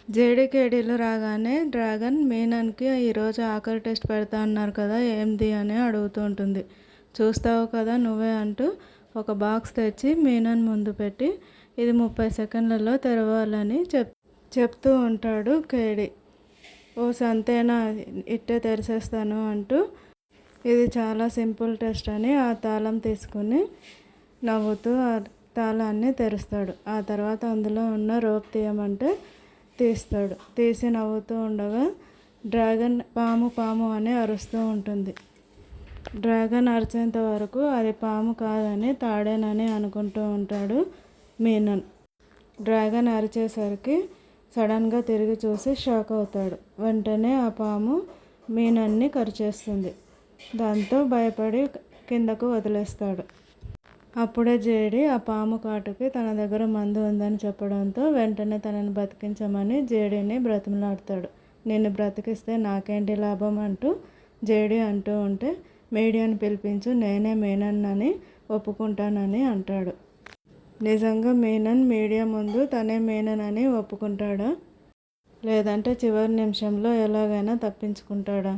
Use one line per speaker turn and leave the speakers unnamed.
జేడీకేడీలు రాగానే డ్రాగన్ మీనన్కి ఈరోజు ఆఖరి టెస్ట్ పెడతా అన్నారు కదా ఏంది అని అడుగుతూ ఉంటుంది. చూస్తావు కదా నువ్వే అంటూ ఒక బాక్స్ తెచ్చి మీనన్ ముందు పెట్టి ఇది 30 సెకండ్లలో తెరవాలని చెప్తూ ఉంటాడు కేడీ. ఓ సంతేనా ఇట్టే తెరిచేస్తాను అంటూ ఇది చాలా సింపుల్ టెస్ట్ అని ఆ తాళం తీసుకుని నవ్వుతూ ఆ తాళాన్ని తెరుస్తాడు. ఆ తర్వాత అందులో ఉన్న రోప్ తీయమంటే తీస్తాడు. తీసి నవ్వుతూ ఉండగా డ్రాగన్ పాము పాము అని అరుస్తూ ఉంటుంది. డ్రాగన్ అరిచేంత వరకు అది పాము కాదని తాడేనని అనుకుంటూ ఉంటాడు మీనన్. డ్రాగన్ అరిచేసరికి సడన్గా తిరిగి చూసి షాక్ అవుతాడు. వెంటనే ఆ పాము మీనన్ని కరిచేస్తుంది. దాంతో భయపడి కిందకు వదిలేస్తాడు. అప్పుడే జేడీ ఆ పాము కాటుకి తన దగ్గర మందు ఉందని చెప్పడంతో వెంటనే తనని బతికించమని జేడీని బ్రతిమలాడతాడు. నిన్ను బ్రతికిస్తే నాకేంటి లాభం అంటూ జేడీ అంటూ ఉంటే మీడియాని పిలిపించు, నేనే మీనన్ అని ఒప్పుకుంటానని అంటాడు. నిజంగా మీనన్ మీడియా ముందు తనే మీనన్ అని ఒప్పుకుంటాడా, లేదంటే చివరి నిమిషంలో ఎలాగైనా తప్పించుకుంటాడా?